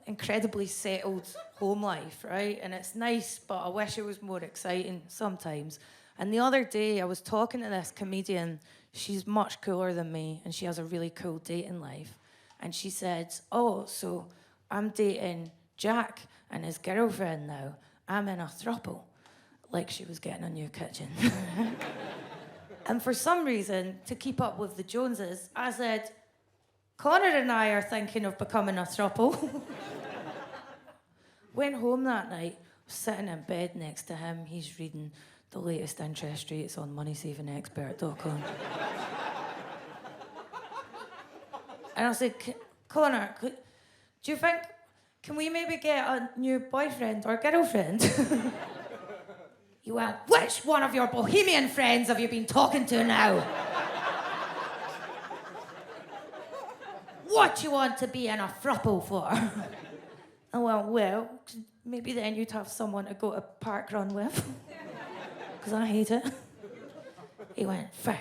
incredibly settled home life, right? And it's nice, but I wish it was more exciting sometimes. And the other day, I was talking to this comedian. She's much cooler than me, and she has a really cool dating life. And she said, oh, so I'm dating Jack and his girlfriend now. I'm in a throuple. Like she was getting a new kitchen. And for some reason, to keep up with the Joneses, I said, Connor and I are thinking of becoming a throuple. Went home that night, was sitting in bed next to him. He's reading the latest interest rates on moneysavingexpert.com. And I said, Connor, do you think, can we maybe get a new boyfriend or girlfriend? He went, which one of your bohemian friends have you been talking to now? What do you want to be in a throuple for? I went, well, maybe then you'd have someone to go to parkrun with. Because I hate it. He went, Fern,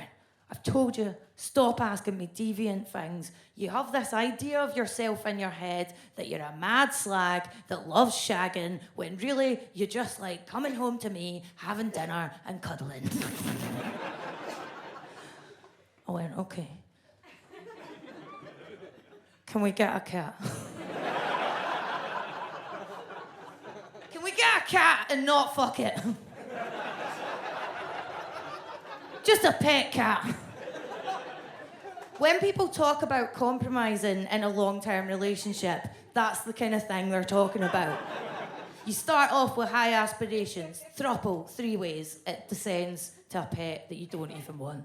I've told you, stop asking me deviant things. You have this idea of yourself in your head that you're a mad slag that loves shagging, when really you just like coming home to me, having dinner and cuddling. I went, okay. Can we get a cat? Can we get a cat and not fuck it? Just a pet cat. When people talk about compromising in a long-term relationship, that's the kind of thing they're talking about. You start off with high aspirations, throuple, 3 ways, it descends to a pet that you don't even want.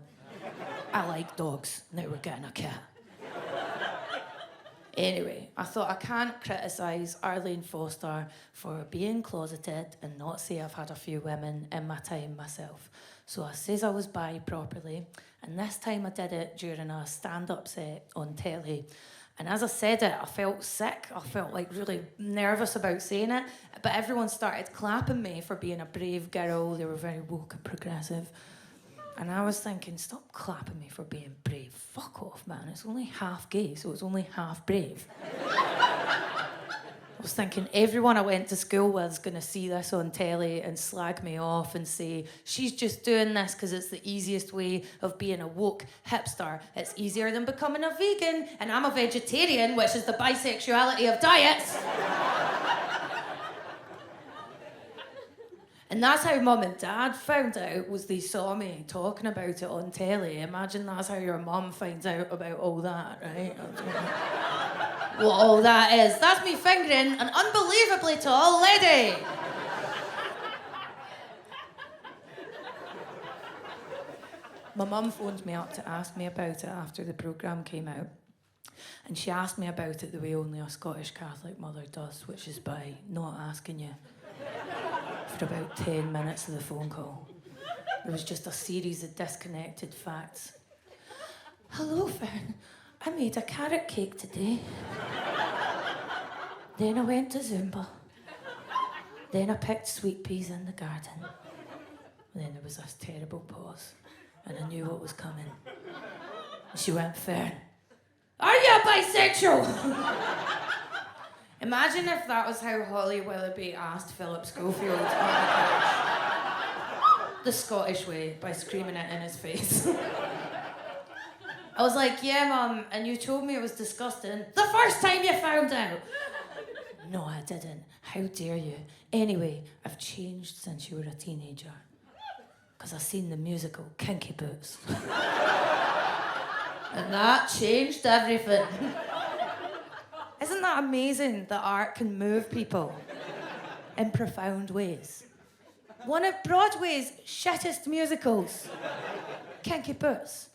I like dogs, now we're getting a cat. Anyway, I thought I can't criticise Arlene Foster for being closeted and not say I've had a few women in my time myself. So I says I was bi properly, and this time I did it during a stand-up set on telly. And as I said it, I felt sick. I felt like really nervous about saying it, but everyone started clapping me for being a brave girl. They were very woke and progressive. And I was thinking, stop clapping me for being brave. Fuck off, man. It's only half gay, so it's only half brave. I was thinking everyone I went to school with is going to see this on telly and slag me off and say, she's just doing this because it's the easiest way of being a woke hipster. It's easier than becoming a vegan, and I'm a vegetarian, which is the bisexuality of diets. And that's how Mum and Dad found out, was they saw me talking about it on telly. Imagine that's how your mum finds out about all that, right? What all that is. That's me fingering an unbelievably tall lady. My mum phoned me up to ask me about it after the programme came out. And she asked me about it the way only a Scottish Catholic mother does, which is by not asking you. For about 10 minutes of the phone call, there was just a series of disconnected facts. Hello, Fern. I made a carrot cake today. Then I went to Zumba. Then I picked sweet peas in the garden. And then there was this terrible pause, and I knew what was coming. And she went, Fern, are you bisexual? Imagine if that was how Holly Willoughby asked Philip Schofield on the couch. The Scottish way, by screaming it in his face. I was like, yeah, Mum, and you told me it was disgusting the first time you found out. No, I didn't. How dare you? Anyway, I've changed since you were a teenager. Because I've seen the musical Kinky Boots. And that changed everything. Isn't that amazing that art can move people in profound ways? One of Broadway's shittest musicals, Kinky Boots,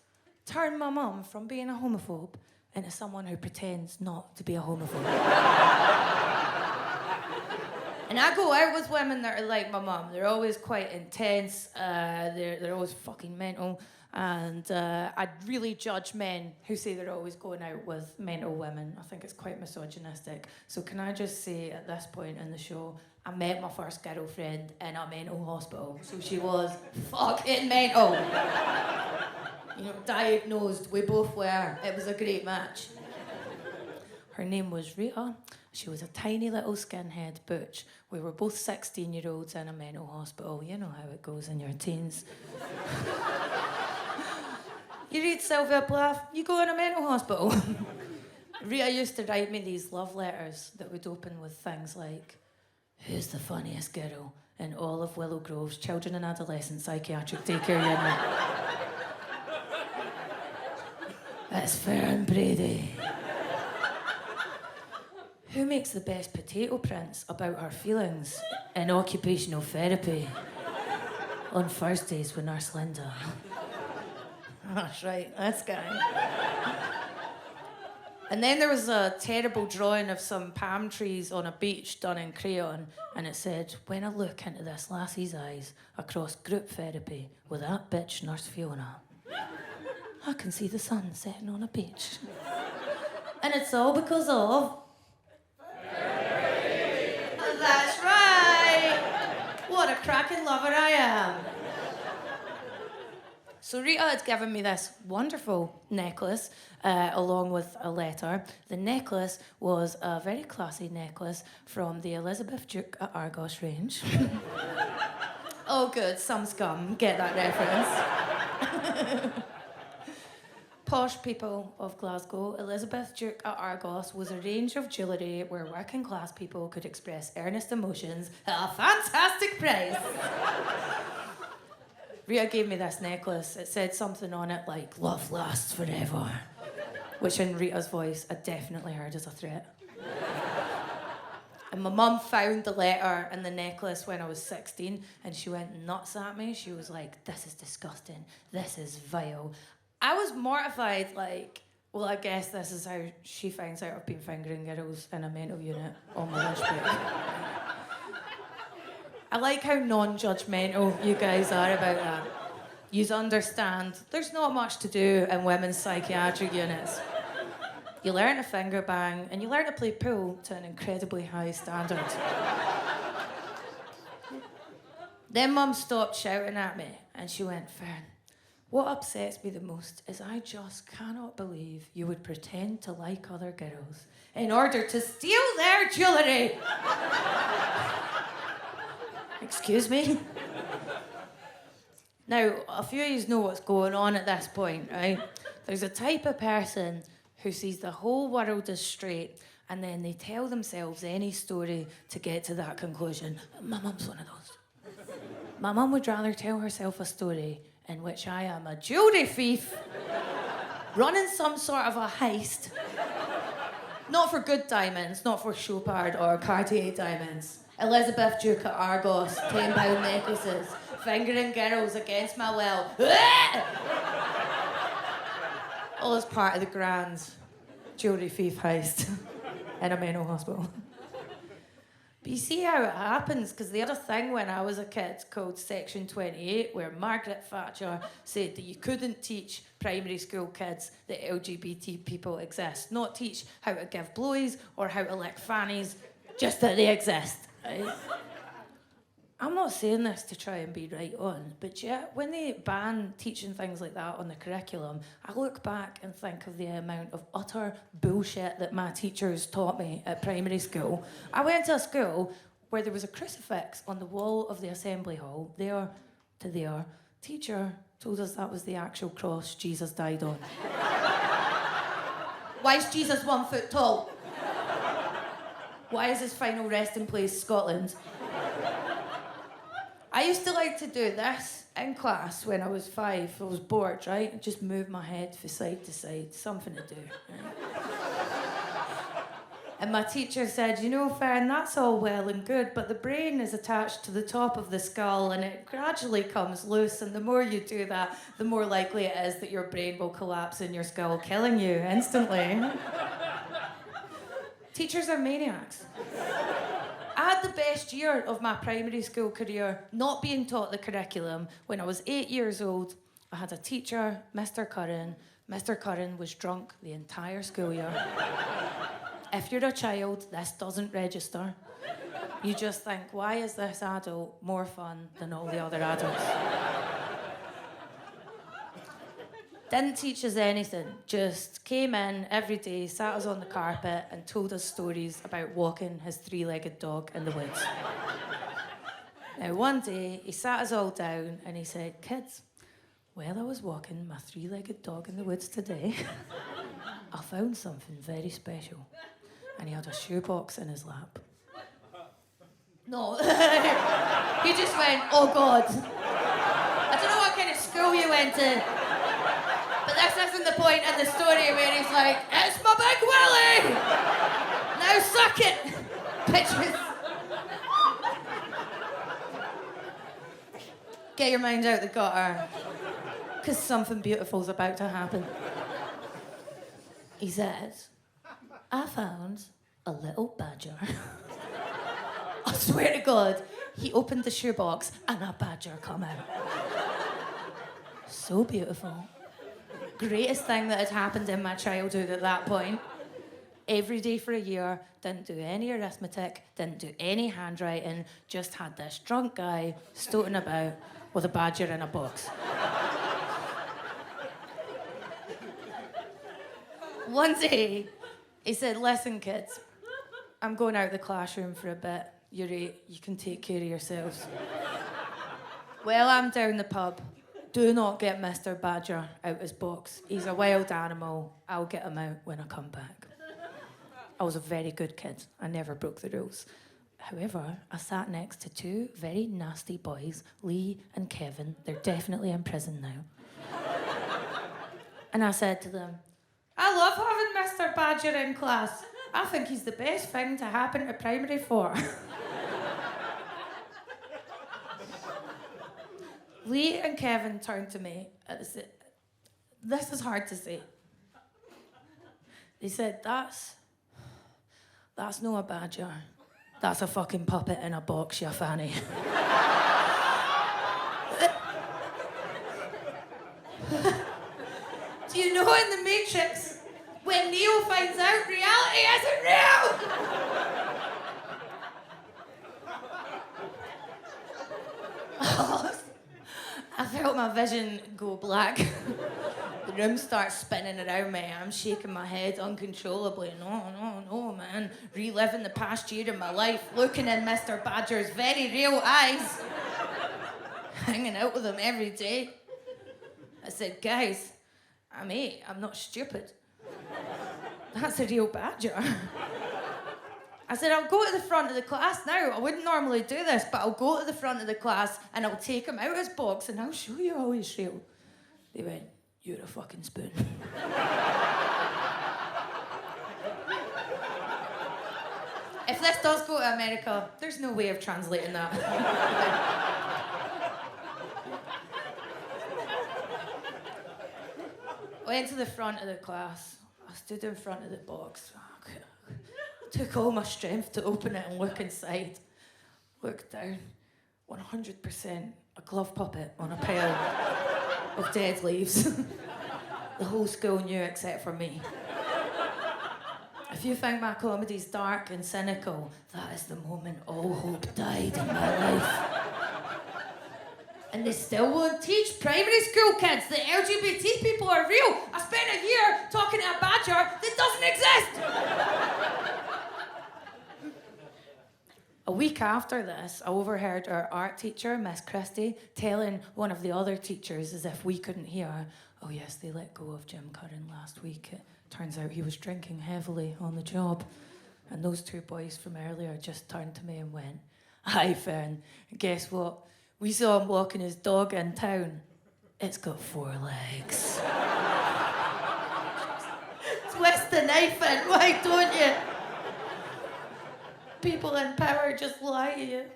turned my mum from being a homophobe into someone who pretends not to be a homophobe. And I go out with women that are like my mum. They're always quite intense, they're always fucking mental. And I really judge men who say they're always going out with mental women. I think it's quite misogynistic. So can I just say at this point in the show, I met my first girlfriend in a mental hospital. So she was fucking mental. You know, diagnosed, we both were. It was a great match. Her name was Rita. She was a tiny little skinhead butch. We were both 16-year-olds in a mental hospital. You know how it goes in your teens. You read Sylvia Plath, you go in a mental hospital. Rita used to write me these love letters that would open with things like, "Who's the funniest girl in all of Willow Grove's Children and Adolescent Psychiatric Daycare Unit?" "It's Fern Brady." "Who makes the best potato prints about her feelings in occupational therapy? On Thursdays with Nurse Linda." That's right, this guy. And then there was a terrible drawing of some palm trees on a beach done in crayon, and it said, "When I look into this lassie's eyes across group therapy with that bitch Nurse Fiona, I can see the sun setting on a beach." And it's all because of... That's right! What a cracking lover I am. So Rita had given me this wonderful necklace along with a letter. The necklace was a very classy necklace from the Elizabeth Duke at Argos range. Oh good, some scum get that reference. Posh people of Glasgow, Elizabeth Duke at Argos was a range of jewellery where working class people could express earnest emotions at a fantastic price. Rita gave me this necklace. It said something on it like, "Love lasts forever," which in Rita's voice I definitely heard as a threat. And my mum found the letter and the necklace when I was 16, and she went nuts at me. She was like, "This is disgusting. This is vile." I was mortified, like, well, I guess this is how she finds out I've been fingering girls in a mental unit on my lunch break. I like how non-judgmental you guys are about that. Yous understand there's not much to do in women's psychiatric units. You learn to finger bang and you learn to play pool to an incredibly high standard. Then Mum stopped shouting at me and she went, "Fern, what upsets me the most is I just cannot believe you would pretend to like other girls in order to steal their jewellery." Excuse me? Now, a few of you know what's going on at this point, right? There's a type of person who sees the whole world as straight and then they tell themselves any story to get to that conclusion. My mum's one of those. My mum would rather tell herself a story in which I am a jewellery thief running some sort of a heist. Not for good diamonds, not for Chopard or Cartier diamonds. Elizabeth Duke at Argos, 10-pound necklaces, fingering girls against my will. All as part of the grand jewellery thief heist in a mental hospital. But you see how it happens, because the other thing when I was a kid called Section 28, where Margaret Thatcher said that you couldn't teach primary school kids that LGBT people exist, not teach how to give blowies or how to lick fannies, just that they exist. Right? I'm not saying this to try and be right on, but yet when they ban teaching things like that on the curriculum, I look back and think of the amount of utter bullshit that my teachers taught me at primary school. I went to a school where there was a crucifix on the wall of the assembly hall, there to there. Teacher told us that was the actual cross Jesus died on. Why is Jesus 1 foot tall? Why is his final resting place Scotland? I used to like to do this in class when I was 5. I was bored, right? I'd just move my head from side to side, something to do. Right? And my teacher said, "You know, Fern, that's all well and good, but the brain is attached to the top of the skull and it gradually comes loose, and the more you do that, the more likely it is that your brain will collapse in your skull, killing you instantly." Teachers are maniacs. I had the best year of my primary school career not being taught the curriculum. When I was 8 years old, I had a teacher, Mr. Curran. Mr. Curran was drunk the entire school year. If you're a child, this doesn't register. You just think, why is this adult more fun than all the other adults? Didn't teach us anything, just came in every day, sat us on the carpet and told us stories about walking his three-legged dog in the woods. Now, one day, he sat us all down and he said, "Kids, while I was walking my three-legged dog in the woods today, I found something very special." And he had a shoebox in his lap. No. He just went, "Oh, God." I don't know what kind of school you went to, but this isn't the point in the story where he's like, "It's my big willy! Now suck it, bitches." Get your mind out the gutter, because something beautiful's about to happen. He said, "I found a little badger." I swear to God, he opened the shoebox and a badger come out. So beautiful. Greatest thing that had happened in my childhood at that point. Every day for a year, didn't do any arithmetic, didn't do any handwriting, just had this drunk guy stoating about with a badger in a box. One day, he said, "Listen, kids, I'm going out of the classroom for a bit. You're 8, you can take care of yourselves. While I'm down the pub, do not get Mr. Badger out his box. He's a wild animal. I'll get him out when I come back." I was a very good kid. I never broke the rules. However, I sat next to 2 very nasty boys, Lee and Kevin. They're definitely in prison now. And I said to them, "I love having Mr. Badger in class. I think he's the best thing to happen to primary 4. Lee and Kevin turned to me and said, "This is hard to say." They said, That's no a badger. That's a fucking puppet in a box, you fanny." Do you know in The Matrix, when Neo finds out reality isn't real? I felt my vision go black. The room starts spinning around me. I'm shaking my head uncontrollably. No, man. Reliving the past year of my life, looking in Mr. Badger's very real eyes. Hanging out with him every day. I said, "Guys, I'm 8. I'm not stupid. That's a real badger." I said, "I'll go to the front of the class now. I wouldn't normally do this, but I'll go to the front of the class and I'll take him out of his box and I'll show you how he's real." They went, "You're a fucking spoon." If this does go to America, there's no way of translating that. Went to the front of the class. I stood in front of the box. Took all my strength to open it and look inside. Looked down. 100% a glove puppet on a pile of dead leaves. The whole school knew except for me. If you think my comedy's dark and cynical, that is the moment all hope died in my life. And they still won't teach primary school kids that LGBT people are real. I spent a year talking to a badger that doesn't exist. A week after this, I overheard our art teacher, Miss Christie, telling one of the other teachers, as if we couldn't hear, "Oh yes, they let go of Jim Curran last week. It turns out he was drinking heavily on the job." And those 2 boys from earlier just turned to me and went, "Hi, Fern, guess what? We saw him walking his dog in town. It's got 4 legs." Twist the knife in, why don't you? People in power just lie to you.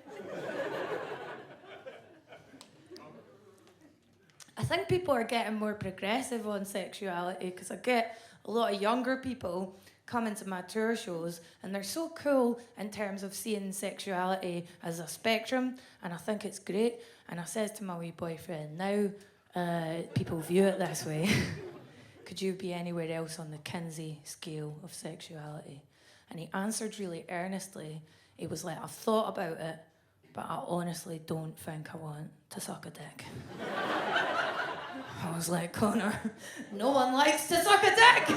I think people are getting more progressive on sexuality because I get a lot of younger people coming to my tour shows and they're so cool in terms of seeing sexuality as a spectrum, and I think it's great. And I says to my wee boyfriend, "Now people view it this way. Could you be anywhere else on the Kinsey scale of sexuality?" And he answered really earnestly. He was like, "I've thought about it, but I honestly don't think I want to suck a dick." I was like, Connor, no one likes to suck a dick.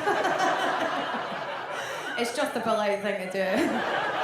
It's just a polite thing to do.